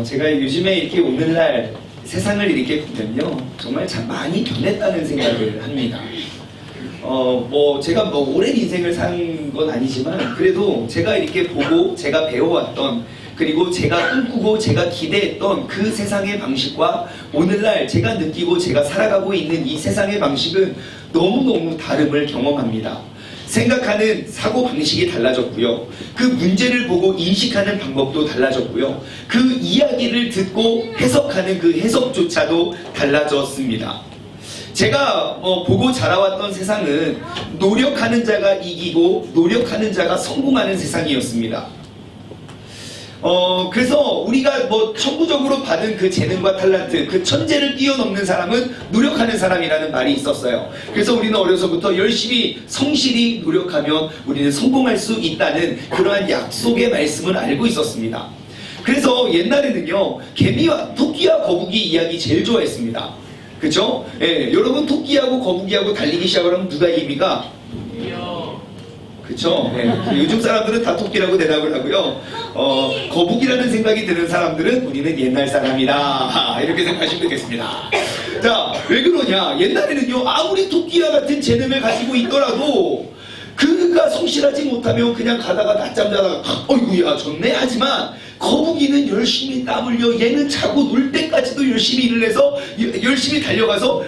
제가 요즘에 이렇게 오늘날 세상을 이렇게 보면요, 정말 참 많이 변했다는 생각을 합니다. 제가 오랜 인생을 산 건 아니지만, 그래도 제가 이렇게 보고, 제가 배워왔던, 그리고 제가 꿈꾸고, 제가 기대했던 그 세상의 방식과 오늘날 제가 느끼고, 제가 살아가고 있는 이 세상의 방식은 너무너무 다름을 경험합니다. 생각하는 사고방식이 달라졌고요. 그 문제를 보고 인식하는 방법도 달라졌고요. 그 이야기를 듣고 해석하는 그 해석조차도 달라졌습니다. 제가 보고 자라왔던 세상은 노력하는 자가 이기고 노력하는 자가 성공하는 세상이었습니다. 그래서 우리가 천부적으로 받은 그 재능과 탤런트, 그 천재를 뛰어넘는 사람은 노력하는 사람이라는 말이 있었어요. 그래서 우리는 어려서부터 열심히 성실히 노력하면 우리는 성공할 수 있다는 그러한 약속의 말씀을 알고 있었습니다. 그래서 옛날에는요, 개미와 토끼와 거북이 이야기 제일 좋아했습니다. 그쵸? 예, 여러분 토끼하고 거북이하고 달리기 시작을 하면 누가 이깁니까? 그쵸? 네. 요즘 사람들은 다 토끼라고 대답을 하고요. 거북이라는 생각이 드는 사람들은 우리는 옛날 사람이다. 이렇게 생각하시면 되겠습니다. 자, 왜 그러냐? 옛날에는요, 아무리 토끼와 같은 재능을 가지고 있더라도 그가 성실하지 못하면 그냥 가다가 낮잠 자다가 어이구야 졌네 하지만, 거북이는 열심히 땀 흘려 얘는 자고 놀 때까지도 열심히 일을 해서 열심히 달려가서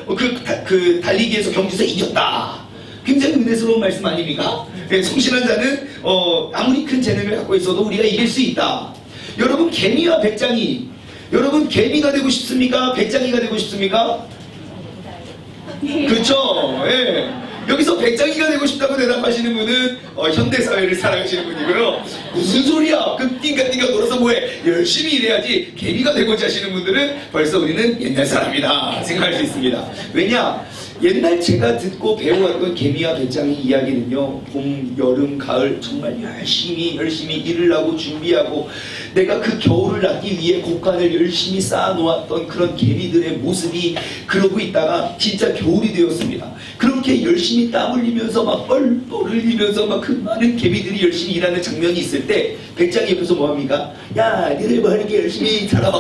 그 달리기에서 경주에서 이겼다. 굉장히 은혜스러운 말씀 아닙니까? 네, 성실한 자는 아무리 큰 재능을 갖고 있어도 우리가 이길 수 있다. 여러분, 개미와 배짱이, 여러분 개미가 되고 싶습니까? 배짱이가 되고 싶습니까? 그렇죠. 예. 여기서 배짱이가 되고 싶다고 대답하시는 분은 현대사회를 살아가시는 분이고요. 무슨 소리야? 그 띵가띵가 놀아서 뭐해? 열심히 일해야지. 개미가 되고자 하시는 분들은 벌써 우리는 옛날 사람이다 생각할 수 있습니다. 왜냐? 옛날 제가 듣고 배워왔던 개미와 배짱이 이야기는요, 봄, 여름, 가을 정말 열심히 일을 하고 준비하고 내가 그 겨울을 낳기 위해 곡간을 열심히 쌓아놓았던 그런 개미들의 모습이 그러고 있다가 진짜 겨울이 되었습니다. 그렇게 열심히 땀 흘리면서 막 뻘뻘 흘리면서 막 그 많은 개미들이 열심히 일하는 장면이 있을 때 배짱이 옆에서 뭐합니까? 야, 니들 뭐 이렇게 열심히 살아.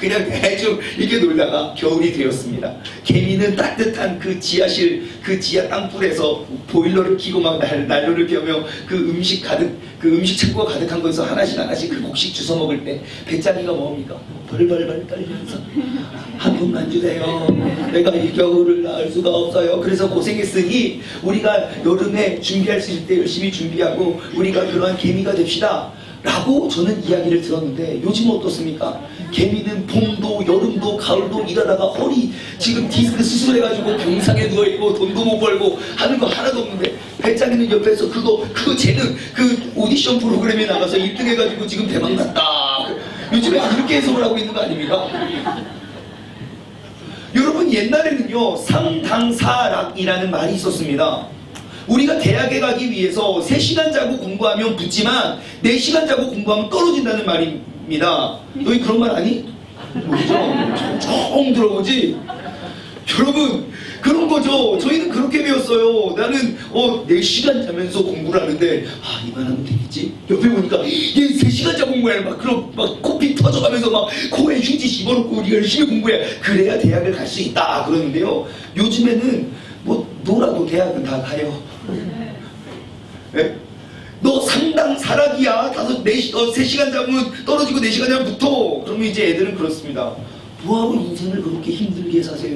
그냥 대충 이렇게 놀다가 겨울이 되었습니다. 개미는 따뜻한 그 지하실, 그 지하 땅굴에서 보일러를 켜고 막 난로를 켜며 그 음식 창고가 가득한 거에서 하나씩 그 곡식 주워 먹을 때 배짱이가 뭐합니까? 벌벌벌 떨면서 한 번만 주세요. 내가 이 겨울을 나을 수가 없어요. 그래서 고생했으니 우리가 여름에 준비할 수 있을 때 열심히 준비하고 우리가 그러한 개미가 됩시다 라고 저는 이야기를 들었는데, 요즘 어떻습니까? 개미는 봄도 여름도 가을도 일하다가 허리 지금 디스크 수술해가지고 병상에 누워있고 돈도 못 벌고 하는 거 하나도 없는데, 배짱이는 옆에서 그거 재능 그 오디션 프로그램에 나가서 1등 해가지고 지금 대박 났다. 요즘에 그렇게 해석을 하고 있는 거 아닙니까? 여러분, 옛날에는요, 상당사락이라는 말이 있었습니다. 우리가 대학에 가기 위해서 3시간 자고 공부하면 붙지만 4시간 자고 공부하면 떨어진다는 말입니다. 너희 그런 말 아니? 모르죠? 처음 들어보지? 여러분, 그런 거죠. 저희는 그렇게 배웠어요. 나는 4시간 자면서 공부를 하는데 이만하면 되겠지? 옆에 보니까 얘 3시간 자 공부해. 막 코피 터져가면서 막 코에 휴지 집어넣고 우리 열심히 공부해. 그래야 대학을 갈 수 있다 그러는데요. 요즘에는 너라도 대학은 다 가요. 네? 너 상당 사락이야. 3시간 자면 떨어지고 4시간 자면 붙어. 그러면 이제 애들은 그렇습니다. 뭐하고 인생을 그렇게 힘들게 사세요?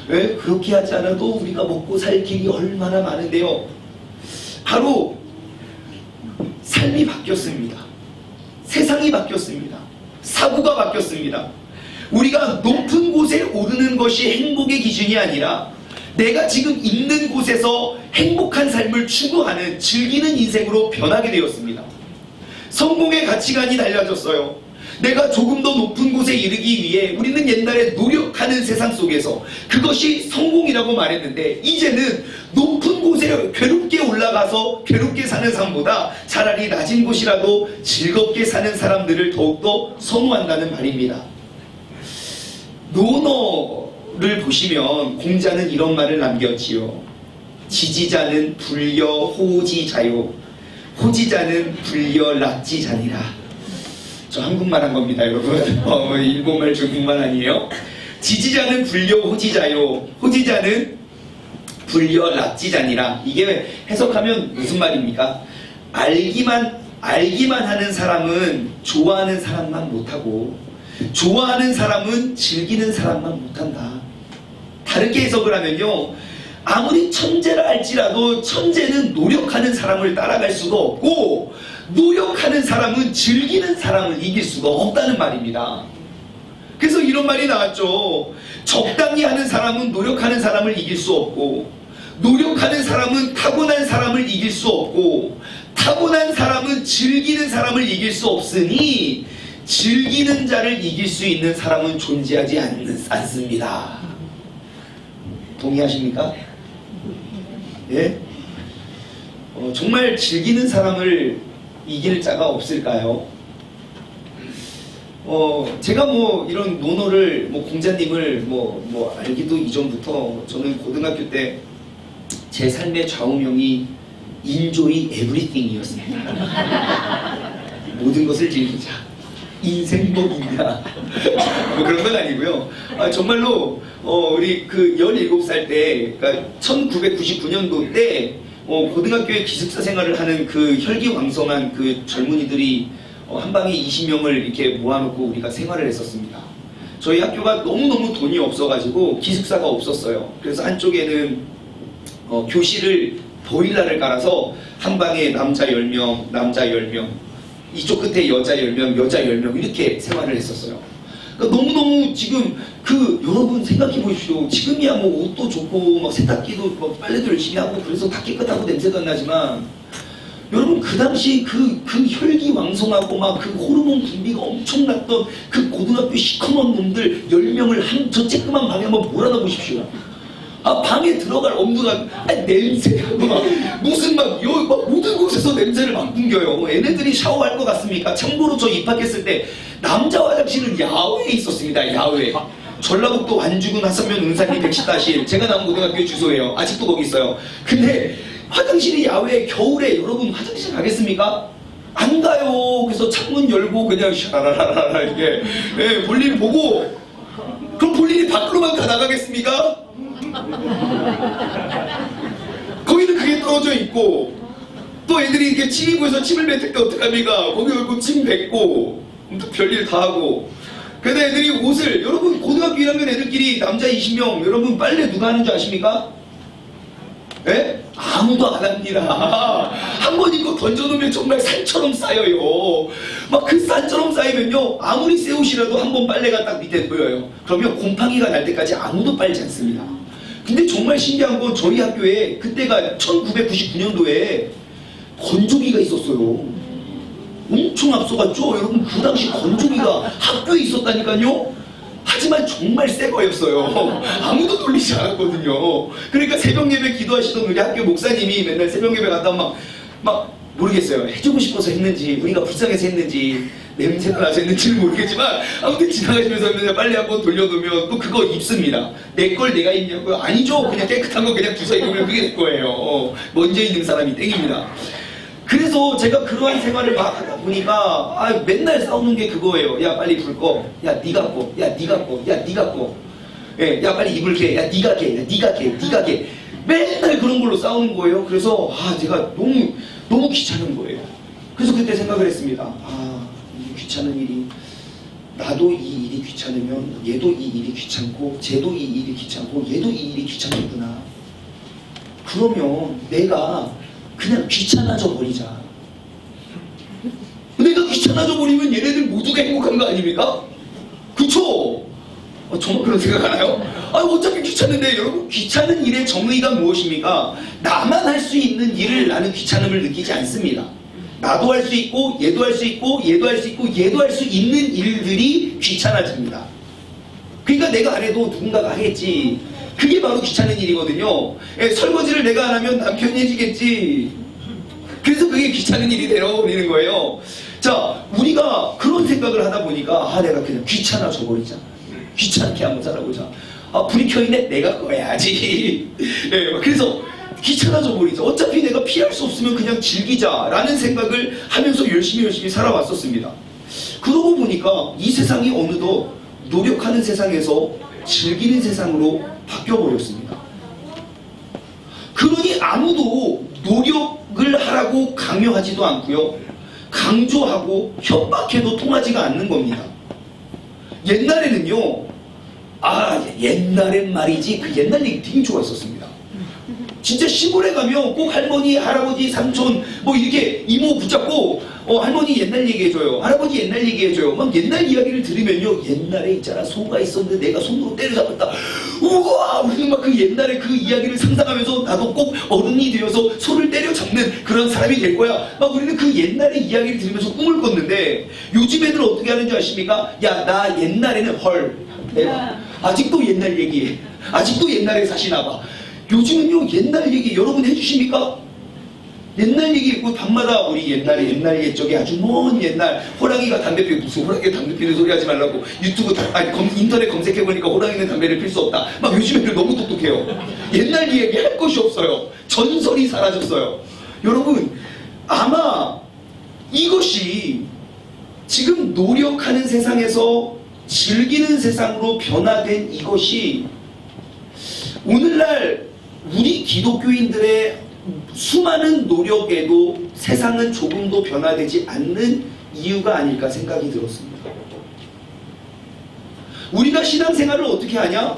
네? 그렇게 하지 않아도 우리가 먹고 살 길이 얼마나 많은데요. 바로 삶이 바뀌었습니다. 세상이 바뀌었습니다. 사고가 바뀌었습니다. 우리가 높은 곳에 오르는 것이 행복의 기준이 아니라 내가 지금 있는 곳에서 행복한 삶을 추구하는, 즐기는 인생으로 변하게 되었습니다. 성공의 가치관이 달라졌어요. 내가 조금 더 높은 곳에 이르기 위해 우리는 옛날에 노력하는 세상 속에서 그것이 성공이라고 말했는데, 이제는 높은 곳에 괴롭게 올라가서 괴롭게 사는 삶보다 차라리 낮은 곳이라도 즐겁게 사는 사람들을 더욱더 선호한다는 말입니다. 논어를 보시면 공자는 이런 말을 남겼지요. 지지자는 불여 호지자요, 호지자는 불여 락지자니라. 저 한국말 한 겁니다, 여러분. 일본말, 중국말 아니에요. 지지자는 불려 호지자요. 호지자는 불려 납지자니라. 이게 해석하면 무슨 말입니까? 알기만 하는 사람은 좋아하는 사람만 못하고, 좋아하는 사람은 즐기는 사람만 못한다. 다르게 해석을 하면요, 아무리 천재라 할지라도 천재는 노력하는 사람을 따라갈 수가 없고, 노력하는 사람은 즐기는 사람을 이길 수가 없다는 말입니다. 그래서 이런 말이 나왔죠. 적당히 하는 사람은 노력하는 사람을 이길 수 없고, 노력하는 사람은 타고난 사람을 이길 수 없고, 타고난 사람은 즐기는 사람을 이길 수 없으니 즐기는 자를 이길 수 있는 사람은 존재하지 않습니다. 동의하십니까? 예? 정말 즐기는 사람을 이길 자가 없을까요? 제가 이런 논어를 공자님을 알기도 이전부터, 저는 고등학교 때 제 삶의 좌우명이 enjoy everything이었습니다. 모든 것을 즐기자. 인생 있냐. 그런 건 아니고요. 정말로 우리 그 17살 때, 그러니까 1999년도 때 고등학교에 기숙사 생활을 하는 그 혈기왕성한 그 젊은이들이 한 방에 20명을 이렇게 모아놓고 우리가 생활을 했었습니다. 저희 학교가 너무너무 돈이 없어가지고 기숙사가 없었어요. 그래서 한쪽에는 교실을 보일러를 깔아서 한 방에 남자 10명, 남자 10명, 이쪽 끝에 여자 10명, 여자 10명 이렇게 생활을 했었어요. 그러니까 너무너무 지금 여러분 생각해 보십시오. 지금이야 옷도 좋고 세탁기도 빨래도 열심히 하고 그래서 다 깨끗하고 냄새도 안 나지만, 여러분 그 당시 그 혈기왕성하고 그 호르몬 분비가 엄청났던 그 고등학교 시커먼 놈들 10명을 저 쬐끄만 방에 한번 몰아놔 보십시오. 방에 들어갈 엄두가 냄새가 무슨 모든 곳에서 냄새를 막 풍겨요. 얘네들이 샤워할 것 같습니까? 참고로 저 입학했을 때 남자 화장실은 야외에 있었습니다. 야외. 전라북도 완주군 하선면 은산리 110-1 제가 나온 고등학교 주소예요. 아직도 거기 있어요. 근데 화장실이 야외에, 겨울에 여러분 화장실 가겠습니까? 안 가요. 그래서 창문 열고 그냥 샤라라라라 이렇게 볼일 보고, 그럼 볼일이 밖으로만 다 나가겠습니까? 거기는 그게 떨어져 있고, 또 애들이 이렇게 침입구에서 침을 뱉을 때 어떡합니까? 거기 열고 침 뱉고 또 별일 다 하고. 그래서 애들이 옷을, 여러분 고등학교 1학년 애들끼리 남자 20명, 여러분 빨래 누가 하는 줄 아십니까? 예? 아무도 안 합니다. 한 번 입고 던져놓으면 정말 산처럼 쌓여요. 그 산처럼 쌓이면요, 아무리 새 옷이라도 한 번 빨래가 딱 밑에 보여요. 그러면 곰팡이가 날 때까지 아무도 빨지 않습니다. 근데 정말 신기한 건 저희 학교에 그때가 1999년도에 건조기가 있었어요. 엄청 앞서갔죠? 여러분 그 당시 건조기가 학교에 있었다니까요? 하지만 정말 새 거였어요. 아무도 놀리지 않았거든요. 그러니까 새벽 예배 기도하시던 우리 학교 목사님이 맨날 새벽 예배 갔다 막 모르겠어요. 해주고 싶어서 했는지, 우리가 불쌍해서 했는지, 냄새가 나서 했는지는 모르겠지만, 아무튼 지나가시면서 맨날 빨래 한번 돌려놓으면 또 그거 입습니다. 내 걸 내가 입냐고요? 아니죠. 그냥 깨끗한 거 그냥 주워 입으면 그게 내 거예요. 먼저 있는 사람이 땡입니다. 그래서 제가 그러한 생활을 막 하다 보니까 맨날 싸우는 게 그거예요. 야 빨리 불 꺼. 야 니가 꺼. 야 니가 꺼. 야 니가 꺼. 예, 야 빨리 이불 개. 야 니가 개. 야 니가 개. 니가 개. 맨날 그런 걸로 싸우는 거예요. 그래서 제가 너무 귀찮은 거예요. 그래서 그때 생각을 했습니다. 이 귀찮은 일이, 나도 이 일이 귀찮으면 얘도 이 일이 귀찮고, 쟤도 이 일이 귀찮고, 얘도 이 일이 귀찮겠구나. 그러면 내가 그냥 귀찮아져 버리자. 내가 귀찮아져 버리면 얘네들 모두가 행복한 거 아닙니까? 그쵸? 정말 그런 생각 하나요? 어차피 귀찮은데. 여러분 귀찮은 일의 정의가 무엇입니까? 나만 할 수 있는 일을 나는 귀찮음을 느끼지 않습니다. 나도 할 수 있고, 얘도 할 수 있고, 얘도 할 수 있고, 얘도 할 수 있는 일들이 귀찮아집니다. 그러니까 내가 안 해도 누군가가 하겠지. 그게 바로 귀찮은 일이거든요. 설거지를 내가 안 하면 남편이 해주겠지. 그래서 그게 귀찮은 일이 되어버리는 거예요. 자, 우리가 그런 생각을 하다 보니까 내가 그냥 귀찮아져 버리자. 귀찮게 한번 살아보자. 불이 켜있네? 내가 꺼야지. 그래서 귀찮아져 버리자. 어차피 내가 피할 수 없으면 그냥 즐기자 라는 생각을 하면서 열심히 살아왔었습니다. 그러고 보니까 이 세상이 어느덧 노력하는 세상에서 즐기는 세상으로 바뀌어버렸습니다. 그러니 아무도 노력을 하라고 강요하지도 않고요. 강조하고 협박해도 통하지가 않는 겁니다. 옛날에는요. 옛날엔 말이지 그 옛날 얘기 되게 좋아했었습니다. 진짜 시골에 가면 꼭 할머니, 할아버지, 삼촌 뭐 이렇게 이모 붙잡고 할머니 옛날 얘기해줘요. 할아버지 옛날 얘기해줘요. 막 옛날 이야기를 들으면요. 옛날에 있잖아 소가 있었는데 내가 손으로 때려잡았다. 우와! 우리는 막 그 옛날에 그 이야기를 상상하면서 나도 꼭 어른이 되어서 소를 때려잡는 그런 사람이 될 거야. 막 우리는 그 옛날의 이야기를 들으면서 꿈을 꿨는데 요즘 애들 어떻게 하는 줄 아십니까? 야, 나 옛날에는 내가 아직도 옛날 얘기해. 아직도 옛날에 사시나 봐. 요즘은요 옛날 얘기 여러분 해주십니까? 옛날 얘기 있고 밤마다 우리 옛날 옛적에 아주 먼 옛날 호랑이가 담배 피우고 무슨 호랑이가 담배 피우는 소리 하지 말라고 유튜브 인터넷 검색해보니까 호랑이는 담배를 필 수 없다. 막 요즘 애들 너무 똑똑해요. 옛날 이야기 할 것이 없어요. 전설이 사라졌어요. 여러분 아마 이것이 지금 노력하는 세상에서 즐기는 세상으로 변화된 이것이 오늘날 우리 기독교인들의 수많은 노력에도 세상은 조금도 변화되지 않는 이유가 아닐까 생각이 들었습니다. 우리가 신앙생활을 어떻게 하냐?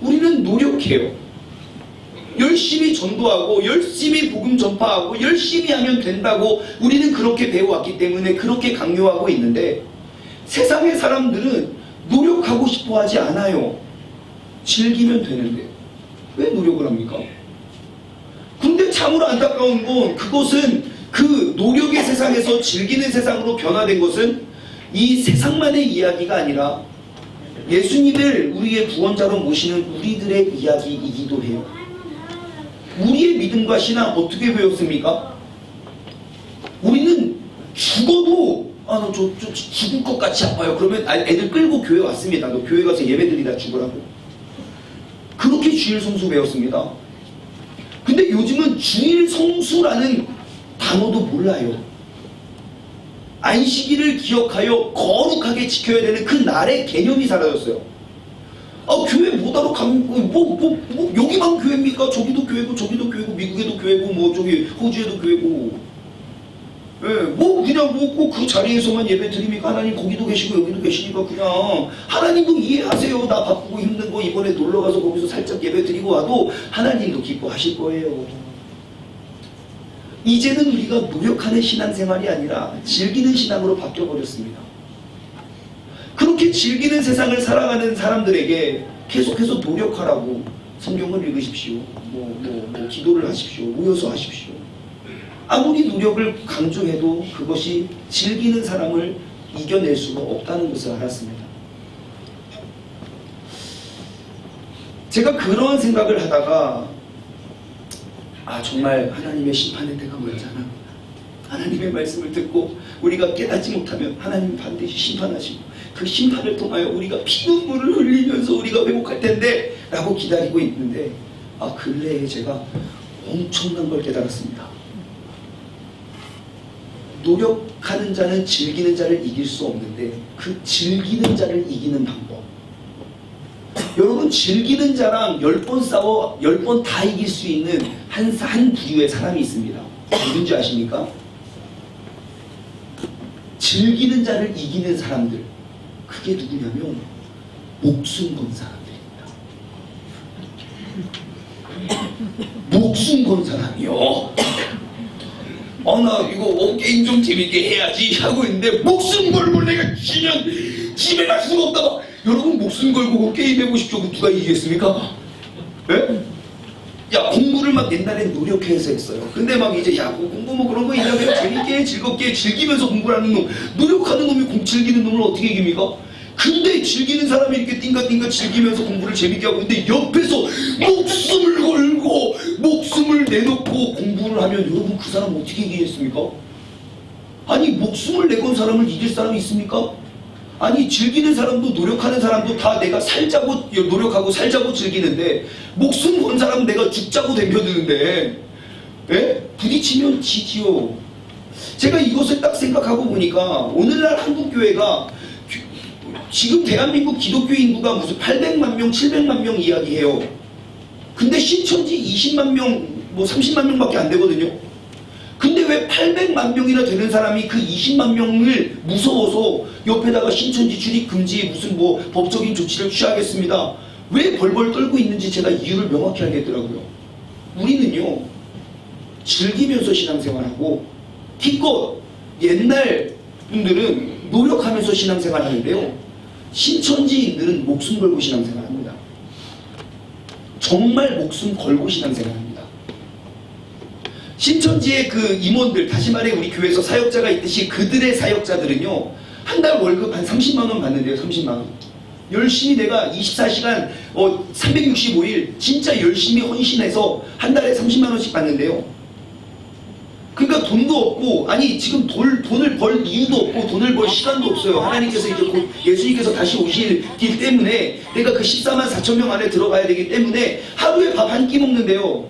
우리는 노력해요. 열심히 전도하고 열심히 복음 전파하고 열심히 하면 된다고 우리는 그렇게 배워왔기 때문에 그렇게 강요하고 있는데 세상의 사람들은 노력하고 싶어 하지 않아요. 즐기면 되는데 왜 노력을 합니까? 근데 참으로 안타까운 건 그것은 그 노력의 세상에서 즐기는 세상으로 변화된 것은 이 세상만의 이야기가 아니라 예수님을 우리의 구원자로 모시는 우리들의 이야기이기도 해요. 우리의 믿음과 신앙 어떻게 배웠습니까? 우리는 죽어도 나 죽을 것 같이 아파요. 그러면 애들 끌고 교회 왔습니다. 너 교회 가서 예배드리다 죽으라고. 그렇게 주일 성수 배웠습니다. 근데 요즘은 주일 성수라는 단어도 몰라요. 안식일을 기억하여 거룩하게 지켜야 되는 그 날의 개념이 사라졌어요. 교회 뭐하러 가면 여기만 교회입니까? 저기도 교회고 저기도 교회고 미국에도 교회고 저기 호주에도 교회고 그냥 꼭 그 자리에서만 예배 드립니까? 하나님 거기도 계시고 여기도 계시니까 그냥 하나님도 이해하세요. 나 바쁘고 힘든 거 이번에 놀러가서 거기서 살짝 예배 드리고 와도 하나님도 기뻐하실 거예요. 이제는 우리가 노력하는 신앙생활이 아니라 즐기는 신앙으로 바뀌어버렸습니다. 그렇게 즐기는 세상을 살아가는 사람들에게 계속해서 노력하라고 성경을 읽으십시오. 기도를 하십시오. 모여서 하십시오. 아무리 노력을 강조해도 그것이 즐기는 사람을 이겨낼 수가 없다는 것을 알았습니다. 제가 그런 생각을 하다가 정말 하나님의 심판의 때가 멀잖아. 하나님의 말씀을 듣고 우리가 깨닫지 못하면 하나님 반드시 심판하시고 그 심판을 통하여 우리가 피눈물을 흘리면서 우리가 회복할 텐데 라고 기다리고 있는데 근래에 제가 엄청난 걸 깨달았습니다. 노력하는 자는 즐기는 자를 이길 수 없는데 그 즐기는 자를 이기는 방법. 여러분 즐기는 자랑 10번 싸워 10번 다 이길 수 있는 한 부류의 사람이 있습니다. 누군지 아십니까? 즐기는 자를 이기는 사람들. 그게 누구냐면 목숨 건 사람들입니다. 목숨 건 사람이요. 나 이거 게임 좀 재밌게 해야지 하고 있는데 목숨 걸고 내가 지면 집에 갈 수가 없다. 여러분 목숨 걸고 게임 해보십시오. 누가 이기겠습니까? 예? 공부를 막 옛날에 노력해서 했어요. 근데 막 이제 공부 그런 거 있냐면 재밌게 즐겁게 즐기면서 공부를 하는 놈, 노력하는 놈이 즐기는 놈을 어떻게 이깁니까? 근데 즐기는 사람이 이렇게 띵가띵가 즐기면서 공부를 재밌게 하고 있는데 옆에서 목숨을 걸고 목숨을 내놓고 공부를 하면 여러분 그 사람 어떻게 이기겠습니까? 아니 목숨을 내건 사람을 이길 사람이 있습니까? 아니 즐기는 사람도 노력하는 사람도 다 내가 살자고 노력하고 살자고 즐기는데 목숨 건 사람은 내가 죽자고 덤벼드는데 부딪히면 지지요. 제가 이것을 딱 생각하고 보니까 오늘날 한국교회가 지금 대한민국 기독교 인구가 무슨 800만 명, 700만 명 이야기해요. 근데 신천지 20만 명, 뭐 30만 명밖에 안 되거든요. 근데 왜 800만 명이나 되는 사람이 그 20만 명을 무서워서 옆에다가 신천지 출입 금지 무슨 뭐 법적인 조치를 취하겠습니다. 왜 벌벌 떨고 있는지 제가 이유를 명확히 알겠더라고요. 우리는요, 즐기면서 신앙생활하고 기껏 옛날 분들은 노력하면서 신앙생활 하는데요, 신천지인들은 목숨 걸고 신앙생활 합니다. 정말 목숨 걸고 신앙생활 합니다. 신천지의 그 임원들, 다시 말해 우리 교회에서 사역자가 있듯이 그들의 사역자들은요, 한 달 월급 한 30만 원 받는데요. 30만 원. 열심히 내가 24시간 365일 진짜 열심히 헌신해서 한 달에 30만 원씩 받는데요. 그러니까 돈도 없고, 아니 지금 돈을 벌 이유도 없고 돈을 벌 시간도 없어요. 하나님께서 이제 곧 예수님께서 다시 오시기 때문에 내가 그 14만 4천 명 안에 들어가야 되기 때문에 하루에 밥 한 끼 먹는데요,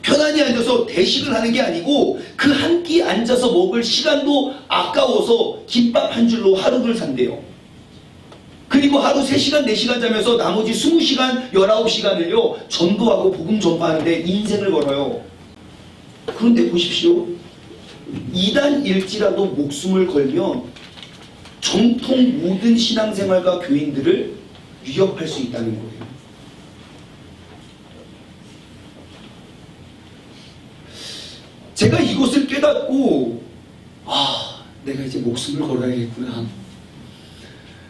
편안히 앉아서 대식을 하는 게 아니고 그 한 끼 앉아서 먹을 시간도 아까워서 김밥 한 줄로 하루를 산대요. 그리고 하루 3시간 4시간 자면서 나머지 20시간 19시간을요 전도하고 복음 전파하는데 인생을 걸어요. 그런데 보십시오, 이단일지라도 목숨을 걸면 정통 모든 신앙생활과 교인들을 위협할 수 있다는 거예요. 제가 이것을 깨닫고, 내가 이제 목숨을 걸어야겠구나.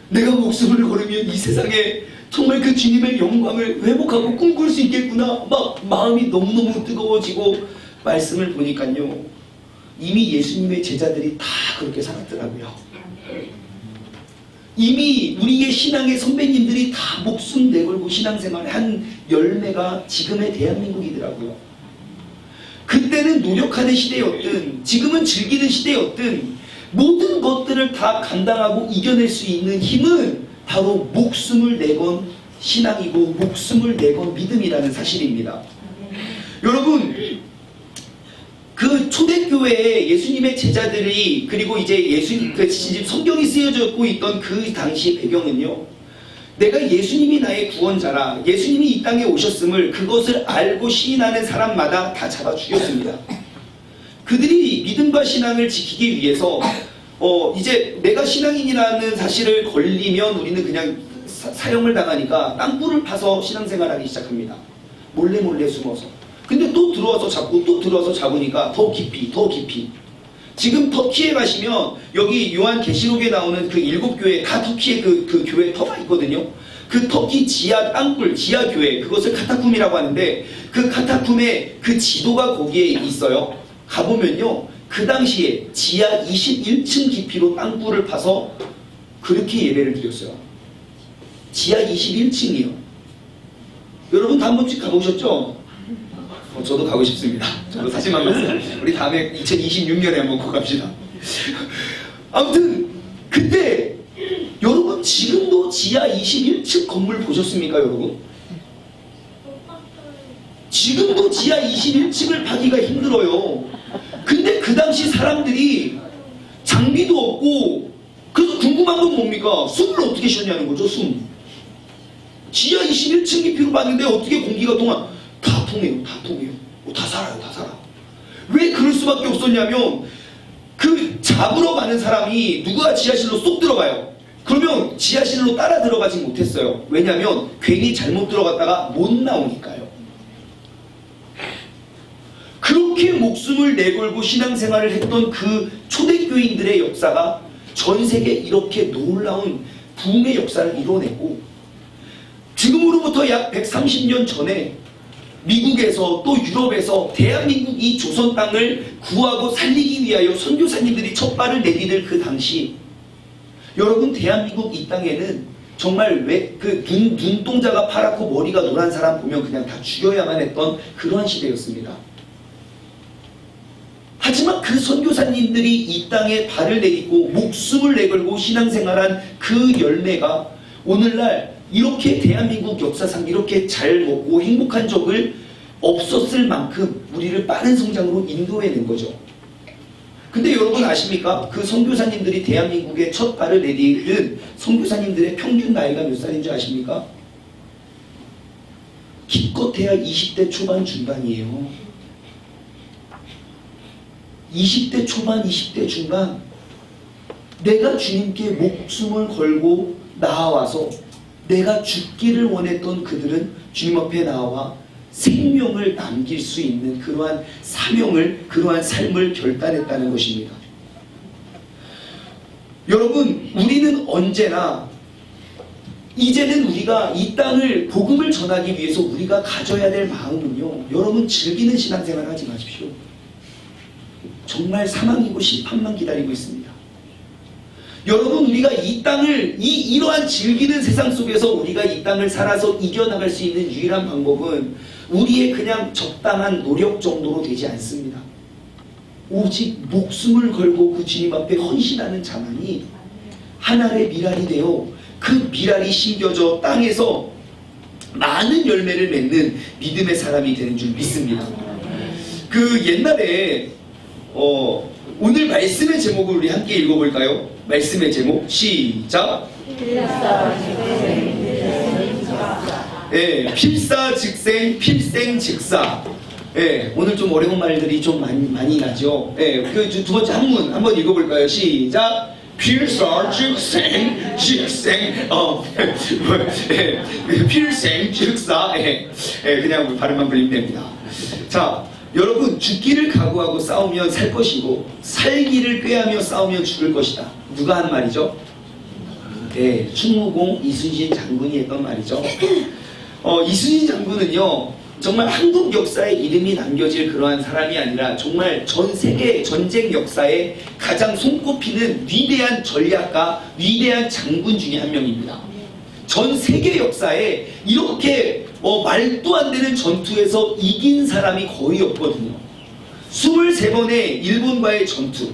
내가 목숨을 걸으면 이 세상에 정말 그 주님의 영광을 회복하고 꿈꿀 수 있겠구나. 막 마음이 너무너무 뜨거워지고, 말씀을 보니까요, 이미 예수님의 제자들이 다 그렇게 살았더라고요. 이미 우리의 신앙의 선배님들이 다 목숨 내걸고 신앙생활을 한 열매가 지금의 대한민국이더라고요. 그때는 노력하는 시대였든 지금은 즐기는 시대였든 모든 것들을 다 감당하고 이겨낼 수 있는 힘은 바로 목숨을 내건 신앙이고 목숨을 내건 믿음이라는 사실입니다. 여러분, 그 초대교회에 예수님의 제자들이, 그리고 이제 성경이 쓰여졌고 있던 그 당시 배경은요, 내가 예수님이 나의 구원자라, 예수님이 이 땅에 오셨음을 그것을 알고 시인하는 사람마다 다 잡아 죽였습니다. 그들이 믿음과 신앙을 지키기 위해서 이제 내가 신앙인이라는 사실을 걸리면 우리는 그냥 사형을 당하니까 땅굴을 파서 신앙생활하기 시작합니다. 몰래 숨어서. 근데 또 들어와서 잡고 또 들어와서 잡으니까 더 깊이. 지금 터키에 가시면 여기 요한계시록에 나오는 그 7교회 다 터키에 그 교회 터가 있거든요. 그 터키 지하 땅굴, 지하 교회, 그것을 카타쿰이라고 하는데 그 카타쿰의 그 지도가 거기에 있어요. 가보면요, 그 당시에 지하 21층 깊이로 땅굴을 파서 그렇게 예배를 드렸어요. 지하 21층이요. 여러분 다 한 번씩 가보셨죠? 저도 가고 싶습니다. 저도 사진만 봤어요. 우리 다음에 2026년에 한번 꼭 갑시다. 아무튼 그때 여러분 지금도 지하 21층 건물 보셨습니까, 여러분? 지금도 지하 21층을 파기가 힘들어요. 근데 그 당시 사람들이 장비도 없고, 그래서 궁금한 건 뭡니까? 숨을 어떻게 쉬었냐는 거죠, 숨. 지하 21층 깊이로 봤는데 어떻게 공기가 다 통해요. 다 살아. 왜 그럴 수밖에 없었냐면, 그 잡으러 가는 사람이 누가 지하실로 쏙 들어가요. 그러면 지하실로 따라 들어가지 못했어요. 왜냐면 괜히 잘못 들어갔다가 못 나오니까요. 그렇게 목숨을 내걸고 신앙생활을 했던 그 초대교인들의 역사가 전 세계에 이렇게 놀라운 부흥의 역사를 이뤄내고, 지금으로부터 약 130년 전에 미국에서 또 유럽에서 대한민국 이 조선 땅을 구하고 살리기 위하여 선교사님들이 첫 발을 내디딜 그 당시, 여러분 대한민국 이 땅에는 정말 왜 그 눈동자가 파랗고 머리가 노란 사람 보면 그냥 다 죽여야만 했던 그러한 시대였습니다. 하지만 그 선교사님들이 이 땅에 발을 내딛고 목숨을 내걸고 신앙생활한 그 열매가 오늘날 이렇게 대한민국 역사상 이렇게 잘 먹고 행복한 적을 없었을 만큼 우리를 빠른 성장으로 인도해낸 거죠. 근데 여러분 아십니까? 그 선교사님들이 대한민국에 첫 발을 내디딘 선교사님들의 평균 나이가 몇 살인 줄 아십니까? 기껏해야 20대 초반 중반이에요. 20대 초반, 20대 중반. 내가 주님께 목숨을 걸고 나아와서 내가 죽기를 원했던 그들은 주님 앞에 나와 생명을 남길 수 있는 그러한 사명을, 그러한 삶을 결단했다는 것입니다. 여러분, 우리는 언제나 이제는 우리가 이 땅을 복음을 전하기 위해서 우리가 가져야 될 마음은요, 여러분 즐기는 신앙생활 하지 마십시오. 정말 사망이고 심판만 기다리고 있습니다. 여러분, 우리가 이 땅을 이러한 즐기는 세상 속에서 우리가 이 땅을 살아서 이겨나갈 수 있는 유일한 방법은 우리의 그냥 적당한 노력 정도로 되지 않습니다. 오직 목숨을 걸고 그 주님 앞에 헌신하는 자만이 하나의 미랄이 되어 그 미랄이 심겨져 땅에서 많은 열매를 맺는 믿음의 사람이 되는 줄 믿습니다. 그 옛날에 오늘 말씀의 제목을 우리 함께 읽어볼까요? 말씀의 제목 시작. 필사즉생 필생즉사. 오늘 좀 어려운 말들이 좀 많이 나죠. 그 두 번째 한문 한번 읽어볼까요? 시작. 필사즉생 즉생. 필생즉사. 그냥 발음만 불리면 됩니다. 자, 여러분, 죽기를 각오하고 싸우면 살 것이고 살기를 꾀하며 싸우면 죽을 것이다. 누가 한 말이죠? 충무공 이순신 장군이 했던 말이죠. 이순신 장군은요, 정말 한국 역사에 이름이 남겨질 그러한 사람이 아니라 정말 전 세계 전쟁 역사에 가장 손꼽히는 위대한 전략가, 위대한 장군 중에 한 명입니다. 전 세계 역사에 이렇게 말도 안 되는 전투에서 이긴 사람이 거의 없거든요. 23번의 일본과의 전투,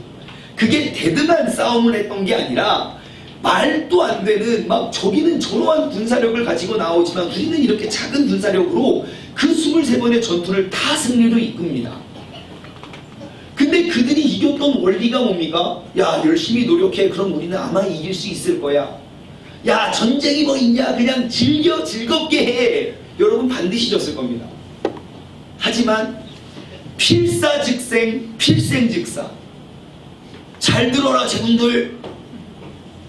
그게 대등한 싸움을 했던 게 아니라 말도 안 되는, 막 저기는 저러한 군사력을 가지고 나오지만 우리는 이렇게 작은 군사력으로 그 23번의 전투를 다 승리로 이끕니다. 근데 그들이 이겼던 원리가 뭡니까? 야, 열심히 노력해. 그럼 우리는 아마 이길 수 있을 거야. 야, 전쟁이 뭐 있냐, 그냥 즐겁게 해. 여러분 반드시 졌을 겁니다. 하지만 필사즉생 필생즉사. 잘 들어라 제군들.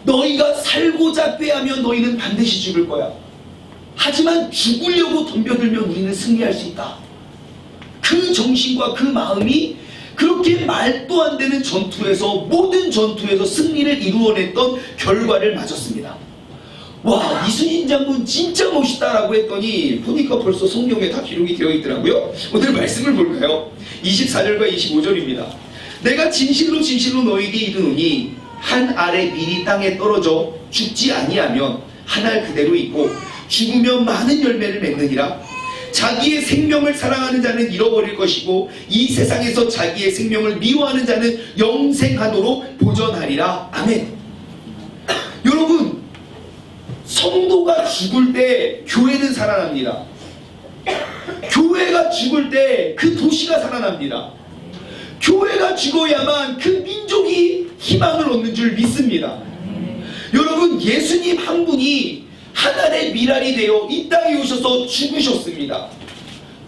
너희가 살고자 꾀하면 너희는 반드시 죽을 거야. 하지만 죽으려고 덤벼들면 우리는 승리할 수 있다. 그 정신과 그 마음이 그렇게 말도 안 되는 전투에서, 모든 전투에서 승리를 이루어냈던 결과를 맞았습니다. 와, 이순신 장군 진짜 멋있다라고 했더니 보니까 벌써 성경에 다 기록이 되어 있더라고요. 오늘 말씀을 볼까요? 24절과 25절입니다. 내가 진실로 진실로 너희에게 이르노니 한 알의 밀이 땅에 떨어져 죽지 아니하면 한 알 그대로 있고 죽으면 많은 열매를 맺느니라. 자기의 생명을 사랑하는 자는 잃어버릴 것이고 이 세상에서 자기의 생명을 미워하는 자는 영생하도록 보전하리라. 아멘. 여러분, 성도가 죽을 때 교회는 살아납니다. 교회가 죽을 때 그 도시가 살아납니다. 교회가 죽어야만 그 민족이 희망을 얻는 줄 믿습니다. 여러분, 예수님 한 분이 하나의 미랄이 되어 이 땅에 오셔서 죽으셨습니다.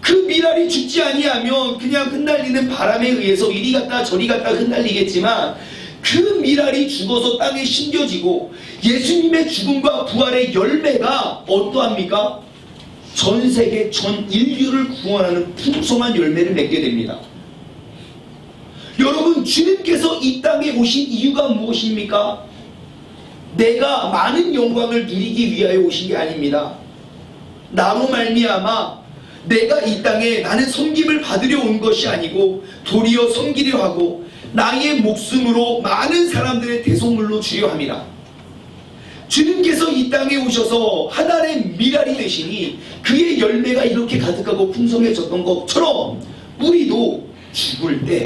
그 미랄이 죽지 아니하면 그냥 흩날리는 바람에 의해서 이리 갔다 저리 갔다 흩날리겠지만 그 미랄이 죽어서 땅에 심겨지고 예수님의 죽음과 부활의 열매가 어떠합니까? 전 세계 전 인류를 구원하는 풍성한 열매를 맺게 됩니다. 여러분, 주님께서 이 땅에 오신 이유가 무엇입니까? 내가 많은 영광을 누리기 위하여 오신 게 아닙니다. 나로 말미암아 내가 이 땅에 나는 섬김을 받으려 온 것이 아니고 도리어 섬기려 하고 나의 목숨으로 많은 사람들의 대속물로 주려 함이라. 주님께서 이 땅에 오셔서 하나의 미랄이 되시니 그의 열매가 이렇게 가득하고 풍성해졌던 것처럼 우리도 죽을 때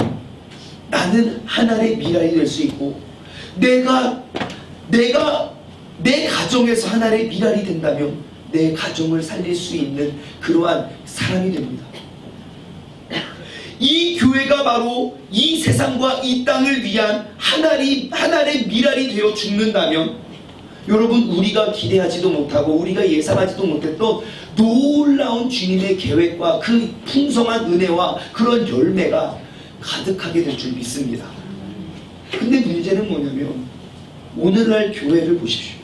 나는 하나의 미랄이 될 수 있고 내가 내 가정에서 하나의 미랄이 된다면 내 가정을 살릴 수 있는 그러한 사람이 됩니다. 이 교회가 바로 이 세상과 이 땅을 위한 하나의 미랄이 되어 죽는다면, 여러분, 우리가 기대하지도 못하고 우리가 예상하지도 못했던 놀라운 주님의 계획과 그 풍성한 은혜와 그런 열매가 가득하게 될 줄 믿습니다. 근데 문제는 뭐냐면, 오늘날 교회를 보십시오.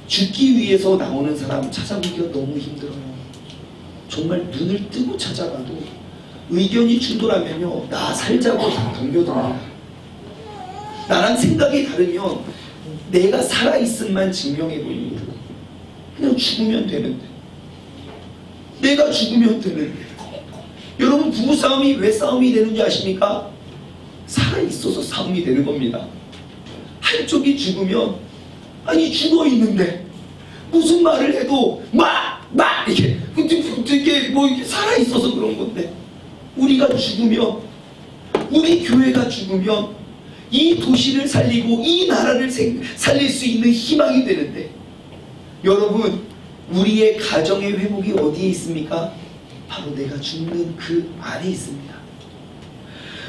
죽기 위해서 나오는 사람 찾아보기가 너무 힘들어요. 정말 눈을 뜨고 찾아가도 의견이 충돌하면요, 나 살자고 다 덤벼듭니다. 나랑 생각이 다르면 내가 살아있음만 증명해 보입니다. 그냥 죽으면 되는데, 내가 죽으면 되는데. 여러분, 부부싸움이 왜 싸움이 되는지 아십니까? 살아있어서 싸움이 되는 겁니다. 한쪽이 죽으면, 아니 죽어있는데 무슨 말을 해도 이렇게 뭐 이렇게 살아있어서 그런 건데, 우리가 죽으면, 우리 교회가 죽으면 이 도시를 살리고 이 나라를 살릴 수 있는 희망이 되는데, 여러분, 우리의 가정의 회복이 어디에 있습니까? 바로 내가 죽는 그 안에 있습니다.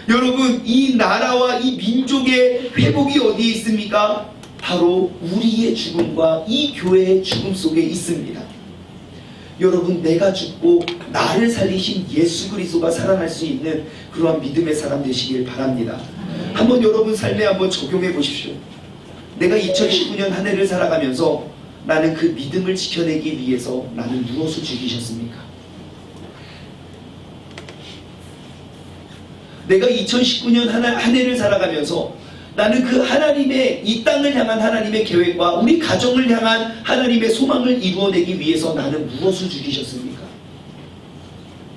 여러분, 이 나라와 이 민족의 회복이 어디에 있습니까? 바로 우리의 죽음과 이 교회의 죽음 속에 있습니다. 여러분, 내가 죽고 나를 살리신 예수 그리스도가 살아날 수 있는 그러한 믿음의 사람 되시길 바랍니다. 한번 여러분 삶에 한번 적용해 보십시오. 내가 2019년 한 해를 살아가면서 나는 그 믿음을 지켜내기 위해서 나는 무엇을 죽이셨습니까? 내가 2019년 한 해를 살아가면서 나는 그 하나님의, 이 땅을 향한 하나님의 계획과 우리 가정을 향한 하나님의 소망을 이루어내기 위해서 나는 무엇을 죽이셨습니까?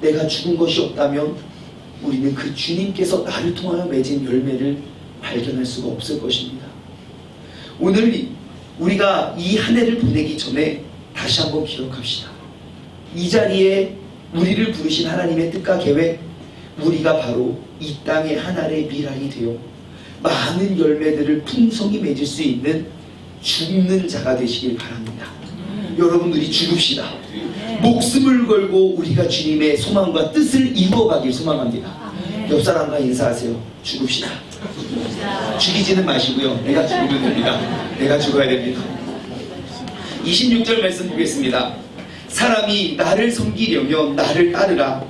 내가 죽은 것이 없다면 우리는 그 주님께서 나를 통하여 맺은 열매를 발견할 수가 없을 것입니다. 오늘 우리가 이 한 해를 보내기 전에 다시 한번 기억합시다. 이 자리에 우리를 부르신 하나님의 뜻과 계획, 우리가 바로 이 땅의 하나의 미랄이 되어 많은 열매들을 풍성히 맺을 수 있는 죽는 자가 되시길 바랍니다. 여러분, 우리 죽읍시다. 목숨을 걸고 우리가 주님의 소망과 뜻을 이루어가길 소망합니다. 옆 사람과 인사하세요. 죽읍시다. 죽이지는 마시고요. 내가 죽으면 됩니다. 내가 죽어야 됩니다. 26절 말씀 보겠습니다. 사람이 나를 섬기려면 나를 따르라.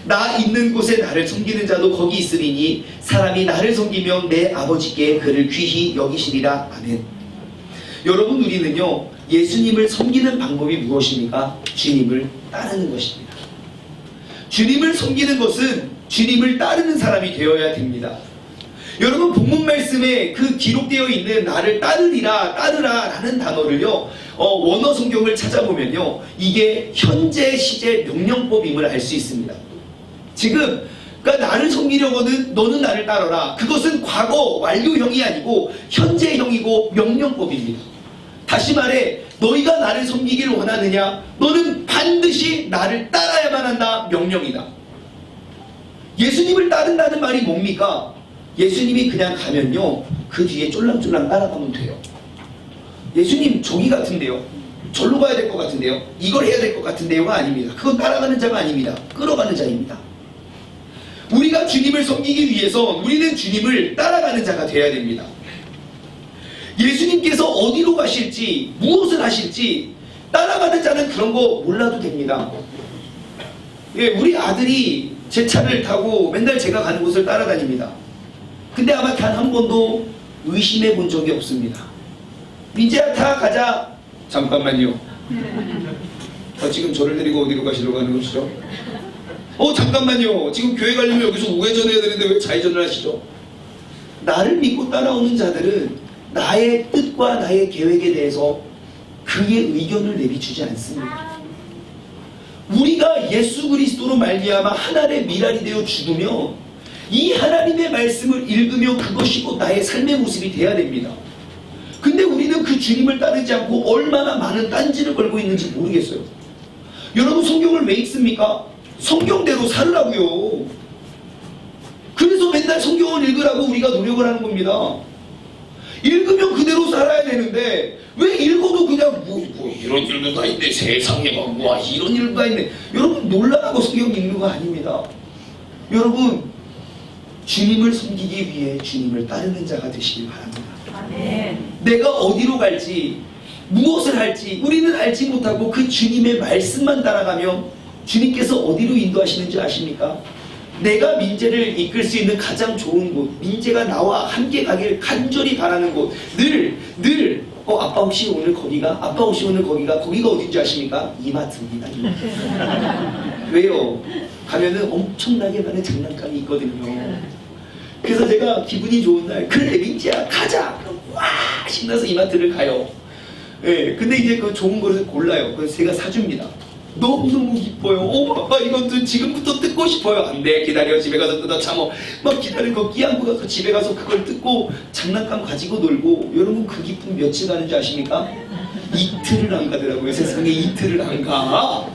나 있는 곳에 나를 섬기는 자도 거기 있으리니 사람이 나를 섬기면 내 아버지께 그를 귀히 여기시리라. 아멘. 여러분, 우리는요, 예수님을 섬기는 방법이 무엇입니까? 주님을 따르는 것입니다. 주님을 섬기는 것은 주님을 따르는 사람이 되어야 됩니다. 여러분, 본문 말씀에 그 기록되어 있는 나를 따르리라, 따르라 라는 단어를요, 원어 성경을 찾아보면요, 이게 현재 시제 명령법임을 알 수 있습니다. 지금 그러니까 나를 섬기려고는 너는 나를 따르라. 그것은 과거 완료형이 아니고 현재형이고 명령법입니다. 다시 말해, 너희가 나를 섬기기를 원하느냐? 너는 반드시 나를 따라야만 한다. 명령이다. 예수님을 따른다는 말이 뭡니까? 예수님이 그냥 가면요, 그 뒤에 쫄랑쫄랑 따라가면 돼요. 예수님 저기 같은데요, 절로 가야 될 것 같은데요, 이걸 해야 될 것 같은데요가 아닙니다. 그건 따라가는 자가 아닙니다. 끌어가는 자입니다. 우리가 주님을 섬기기 위해서 우리는 주님을 따라가는 자가 되어야 됩니다. 예수님께서 어디로 가실지, 무엇을 하실지 따라가는 자는 그런 거 몰라도 됩니다. 예, 우리 아들이 제 차를 타고 맨날 제가 가는 곳을 따라다닙니다. 근데 아마 단 한 번도 의심해 본 적이 없습니다. 민재야, 타 가자. 잠깐만요. 지금 저를 데리고 어디로 가시려고 하는 것이죠? 잠깐만요. 지금 교회 가려면 여기서 우회전해야 되는데 왜 좌회전을 하시죠? 나를 믿고 따라오는 자들은 나의 뜻과 나의 계획에 대해서 그의 의견을 내비추지 않습니다. 우리가 예수 그리스도로 말미암아 하나님의 미랄이 되어 죽으면 이 하나님의 말씀을 읽으며 그것이 곧 나의 삶의 모습이 돼야 됩니다. 근데 우리는 그 주님을 따르지 않고 얼마나 많은 딴지를 걸고 있는지 모르겠어요. 여러분, 성경을 왜 읽습니까? 성경대로 살으라고요. 그래서 맨날 성경을 읽으라고 우리가 노력을 하는 겁니다. 읽으면 그대로 살아야 되는데 왜 읽어도 그냥 뭐 이런 일도 다 있네, 세상에 뭐 이런 일도 다 있네. 여러분, 놀라라고 성경 읽는 거 아닙니다. 여러분, 주님을 섬기기 위해 주님을 따르는 자가 되시길 바랍니다. 아멘. 내가 어디로 갈지, 무엇을 할지 우리는 알지 못하고 그 주님의 말씀만 따라가면 주님께서 어디로 인도하시는지 아십니까? 내가 민재를 이끌 수 있는 가장 좋은 곳, 민재가 나와 함께 가길 간절히 바라는 곳, 늘 아빠 혹시 오늘 거기가? 아빠 혹시 오늘 거기가 어딘지 아십니까? 이마트입니다. 이마트. 왜요? 가면은 엄청나게 많은 장난감이 있거든요. 그래서 제가 기분이 좋은 날, 그래 민재야 가자! 그럼 와 신나서 이마트를 가요. 예, 근데 이제 그 좋은 거를 골라요. 그래서 제가 사줍니다. 너무너무 기뻐요. 아빠 이것도 지금부터 뜯고 싶어요. 안 돼, 기다려. 집에 가서 뜯어 참어. 막 기다리고 끼안고 가서 집에 가서 그걸 뜯고 장난감 가지고 놀고. 여러분 그 기쁨 며칠 가는 줄 아십니까? 이틀을 안 가더라고요. 세상에 이틀을 안 가.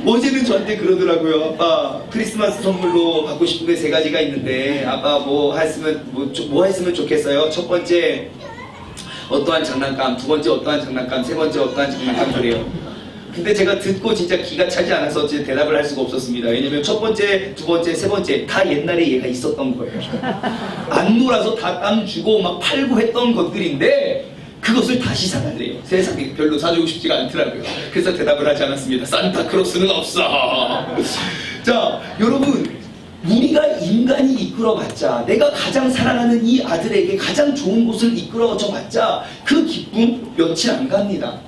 어제는 저한테 그러더라고요. 아빠 크리스마스 선물로 받고 싶은 게 3가지가 있는데 아빠 뭐 했으면 좋겠어요. 첫 번째 어떠한 장난감, 두 번째 어떠한 장난감, 세 번째 어떠한 장난감 그래요. 근데 제가 듣고 진짜 기가 차지 않아서 대답을 할 수가 없었습니다. 왜냐면 첫 번째, 두 번째, 세 번째 다 옛날에 얘가 있었던 거예요. 안 놀아서 다 땀 주고 막 팔고 했던 것들인데 그것을 다시 사달래요. 세상에 별로 사주고 싶지가 않더라고요. 그래서 대답을 하지 않았습니다. 산타크로스는 없어. 자, 여러분, 우리가 인간이 이끌어봤자, 내가 가장 사랑하는 이 아들에게 가장 좋은 곳을 이끌어줘봤자 그 기쁨 며칠 안 갑니다.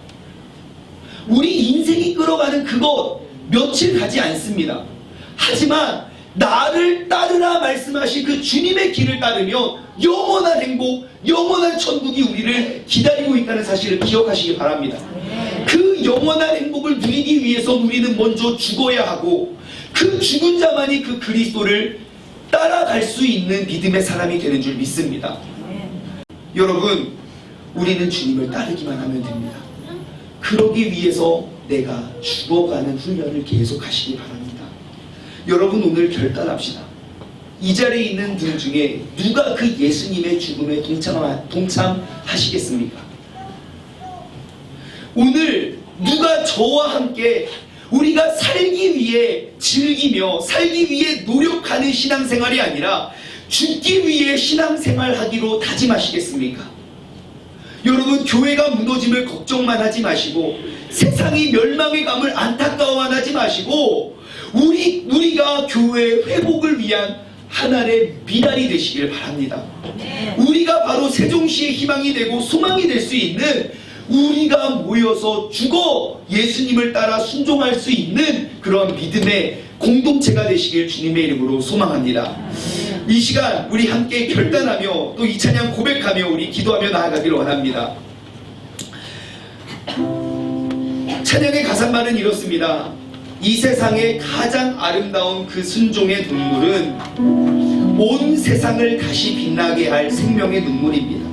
우리 인생이 끌어가는 그것 며칠 가지 않습니다. 하지만 나를 따르라 말씀하신 그 주님의 길을 따르면 영원한 행복, 영원한 천국이 우리를 기다리고 있다는 사실을 기억하시기 바랍니다. 그 영원한 행복을 누리기 위해서 우리는 먼저 죽어야 하고 그 죽은 자만이 그 그리스도를 따라갈 수 있는 믿음의 사람이 되는 줄 믿습니다. 여러분, 우리는 주님을 따르기만 하면 됩니다. 그러기 위해서 내가 죽어가는 훈련을 계속 하시기 바랍니다. 여러분, 오늘 결단합시다. 이 자리에 있는 분 중에 누가 그 예수님의 죽음에 동참하시겠습니까? 오늘 누가 저와 함께 우리가 살기 위해 즐기며 살기 위해 노력하는 신앙생활이 아니라 죽기 위해 신앙생활하기로 다짐하시겠습니까? 여러분, 교회가 무너짐을 걱정만 하지 마시고 세상이 멸망의 감을 안타까워만 하지 마시고 우리가 교회의 회복을 위한 하나의 미랄이 되시길 바랍니다. 우리가 바로 세종시의 희망이 되고 소망이 될 수 있는, 우리가 모여서 죽어 예수님을 따라 순종할 수 있는 그런 믿음의 공동체가 되시길 주님의 이름으로 소망합니다. 이 시간 우리 함께 결단하며 또 이 찬양 고백하며 우리 기도하며 나아가기를 원합니다. 찬양의 가사말은 이렇습니다. 이 세상의 가장 아름다운 그 순종의 눈물은 온 세상을 다시 빛나게 할 생명의 눈물입니다.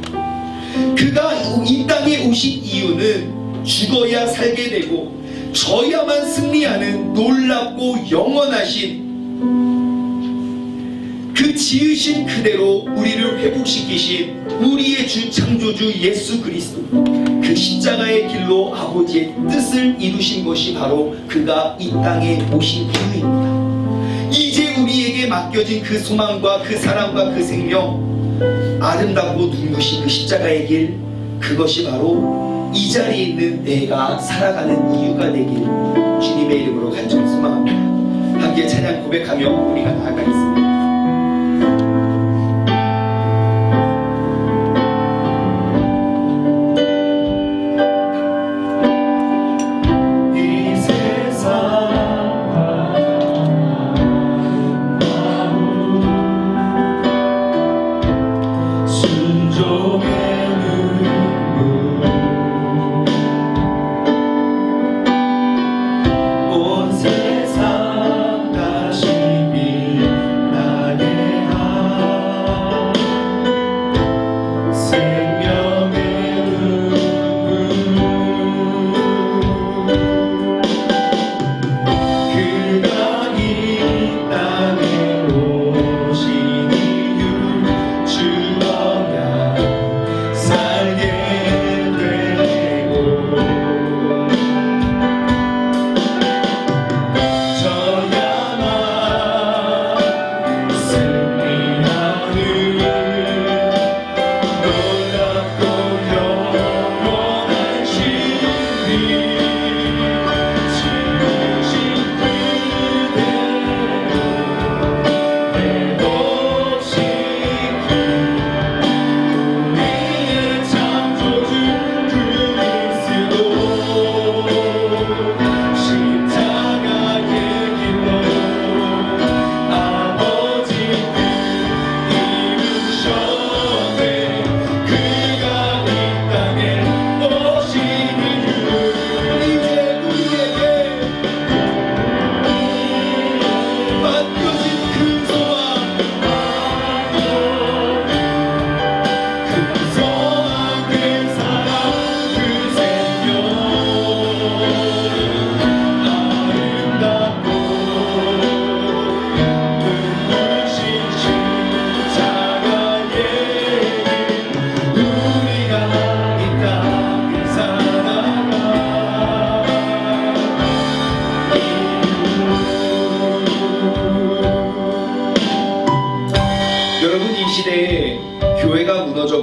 그가 이 땅에 오신 이유는 죽어야 살게 되고 져야만 승리하는 놀랍고 영원하신 그 지으신 그대로 우리를 회복시키신 우리의 주 창조주 예수 그리스도, 그 십자가의 길로 아버지의 뜻을 이루신 것이 바로 그가 이 땅에 오신 이유입니다. 이제 우리에게 맡겨진 그 소망과 그 사랑과 그 생명, 아름답고 눈부신 그 십자가의 길, 그것이 바로 이 자리에 있는 내가 살아가는 이유가 되길 주님의 이름으로 간절히 소망합니다. 함께 찬양 고백하며 우리가 나아가겠습니다. 온 세상 다시 빛나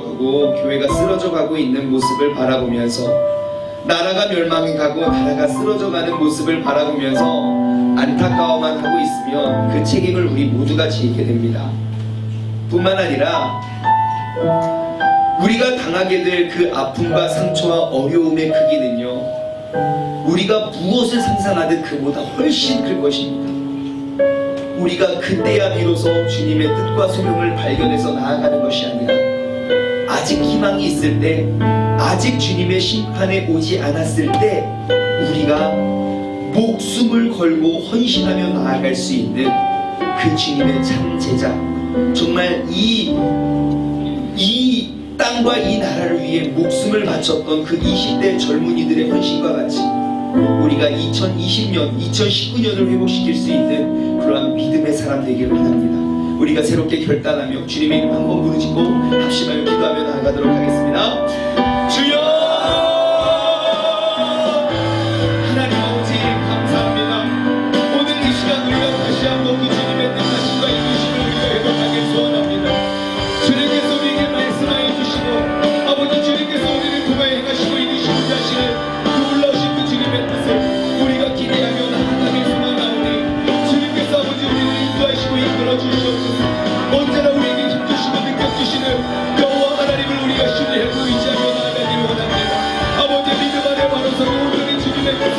가고 교회가 쓰러져 가고 있는 모습을 바라보면서, 나라가 멸망해가고 나라가 쓰러져 가는 모습을 바라보면서 안타까워만 하고 있으면 그 책임을 우리 모두가 지게 됩니다. 뿐만 아니라 우리가 당하게 될 그 아픔과 상처와 어려움의 크기는요, 우리가 무엇을 상상하든 그보다 훨씬 클 것입니다. 우리가 그때야 비로소 주님의 뜻과 소명을 발견해서 나아가는 것이 아니라, 아직 희망이 있을 때, 아직 주님의 심판에 오지 않았을 때 우리가 목숨을 걸고 헌신하며 나아갈 수 있는 그 주님의 참 제자, 정말 이 땅과 이 나라를 위해 목숨을 바쳤던 그 20대 젊은이들의 헌신과 같이 우리가 2020년, 2019년을 회복시킬 수 있는 그러한 믿음의 사람 되기를 바랍니다. 우리가 새롭게 결단하며 주님의 이름 한번 부르짖고 합심하여 기도하며 나아가도록 하겠습니다. 주여, 하나님 아버지 감사합니다. 오늘 이 시간 우리가 다시 한번 그 주님의 뜻하심과 이루심을 우리가 회복하길 소원합니다. 주님께서 우리에게 말씀하여 주시고, 아버지 주님께서 우리를 통하여 행하시고 이루시는 자신을 놀라우신 그 주님의 뜻을 우리가 기대하며 나아가길 소원하오니, 주님께서 아버지 우리를 인도하시고 이끌어 주시옵소서. 언제나 우리에게 힘주시고 능력주시는 여호와 하나님을 우리가 신뢰하고 의지하며 나아가기를 원합니다. 아버지 믿음 안에 바로서고 오늘의 주님의 뜻을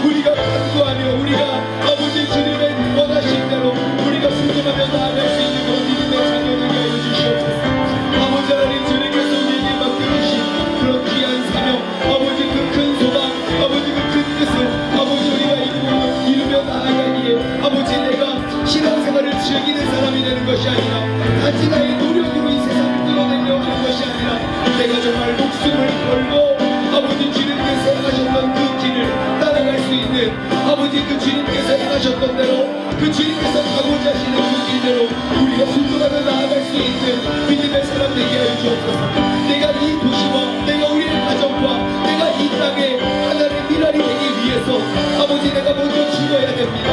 우리가 간구하며, 우리가 아버지 주님의 원하신 대로 우리가 순종하며 나아갈 수 있는 그런 믿음의 자녀 되게 하여 주시옵소서. 아버지 하나님, 주님께서 우리에게 맡겨주신 그런 귀한 사명, 아버지 그 큰 소망, 아버지 그 큰 뜻을 아버지 우리가 이루며 나아가기에, 아버지 내가 신앙생활을 즐기는 사람이 되는 것이 아니라, 단지 나의 노력으로 이 세상을 끌어내려 하는 것이 아니라, 내가 정말 목숨을 걸고 아버지 주님께서 행하셨던 그 길을 따라갈 수 있는, 아버지 그 주님께서 행하셨던 대로, 그 주님께서 가고자 하시는 그 길대로 우리가 순종하며 나아갈 수 있는 믿음의 사람 되게 하여 주옵소서. 내가 이 도시와 내가 우리의 가정과 내가 이 땅에 하나님의 미랄이 되기 위해서 아버지 내가 먼저 죽어야 됩니다.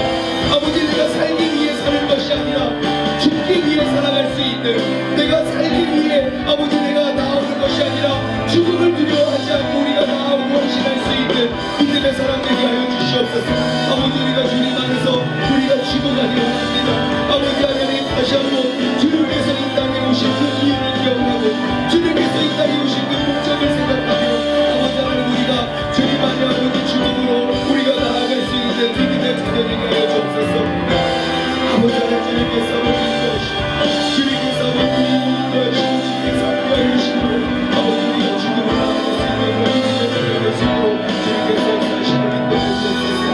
아버지 내가 살기 위해 사는 것이 아니라 죽기 위해 살아갈 수 있는, 내가 살기 위해 아버지 내가 나오는 것이 아니라 죽음을 두려워하지 않고 우리가 나아오고 헌신할 수 있는 믿음의 사람 되게 하여 주시옵소서. 아버지 우리가 주님 안에서 우리가 죽어가기를 원합니다. 아버지 하나님, 다시 한번 주님께서 이 땅에 오신 그 이유를 기억하고 주님께서 이 땅에 오신 그 목적을 생각하며, 아버지 하나님 우리가 주님 안에 아버지 죽음으로 우리가 나아갈 수 있는 믿음의 자녀 되게 하여 주옵소서. 아버지 하나님, 주님께서 아버지 인도하시고 주님께서 아버지 인도하시고 주님께서 인도하여 주시고 아버지 우리가 죽음을 나아갈 수 있는 그런 믿음의 자녀 될 수 있도록 주님께서 다시는 인도해 주옵소서.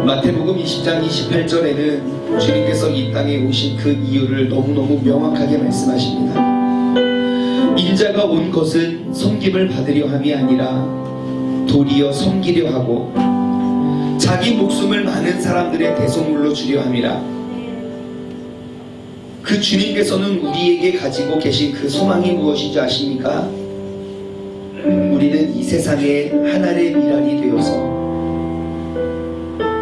마태복음 20장 28절에는 주님께서 이 땅에 오신 그 이유를 너무너무 명확하게 말씀하십니다. 인자가 온 것은 섬김을 받으려 함이 아니라 도리어 섬기려 하고 자기 목숨을 많은 사람들의 대속물로 주려 함이라. 그 주님께서는 우리에게 가지고 계신 그 소망이 무엇인지 아십니까? 우리는 이 세상에 하나의 미랄이 되어서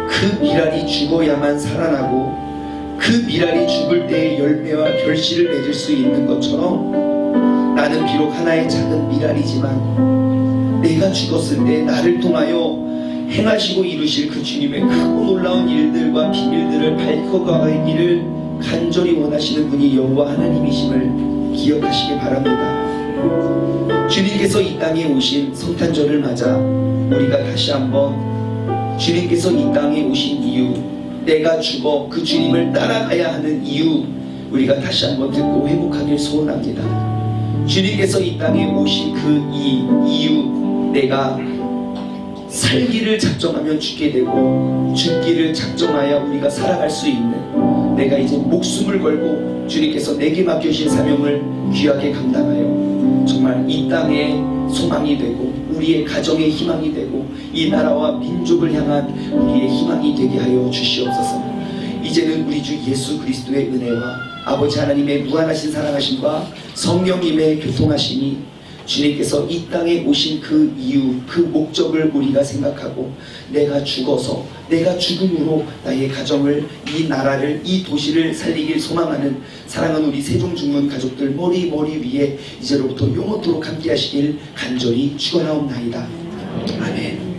그 미랄이 죽어야만 살아나고, 그 미랄이 죽을 때의 열매와 결실을 맺을 수 있는 것처럼, 나는 비록 하나의 작은 미랄이지만 내가 죽었을 때 나를 통하여 행하시고 이루실 그 주님의 크고 놀라운 일들과 비밀들을 밝혀가기를 간절히 원하시는 분이 여호와 하나님이심을 기억하시기 바랍니다. 주님께서 이 땅에 오신 성탄절을 맞아 우리가 다시 한번 주님께서 이 땅에 오신 이유, 내가 죽어 그 주님을 따라가야 하는 이유, 우리가 다시 한번 듣고 회복하길 소원합니다. 주님께서 이 땅에 오신 그 이유, 내가 살기를 작정하면 죽게 되고 죽기를 작정하여 우리가 살아갈 수 있는, 내가 이제 목숨을 걸고 주님께서 내게 맡겨주신 사명을 귀하게 감당하여 정말 이 땅의 소망이 되고 우리의 가정의 희망이 되고 이 나라와 민족을 향한 우리의 희망이 되게 하여 주시옵소서. 이제는 우리 주 예수 그리스도의 은혜와 아버지 하나님의 무한하신 사랑하심과 성령님의 교통하심이 주님께서 이 땅에 오신 그 이유, 그 목적을 우리가 생각하고 내가 죽어서, 내가 죽음으로 나의 가정을, 이 나라를, 이 도시를 살리길 소망하는 사랑하는 우리 세종중문 가족들 머리 위에 이제로부터 영원토록 함께 하시길 간절히 축원하옵나이다. 아멘.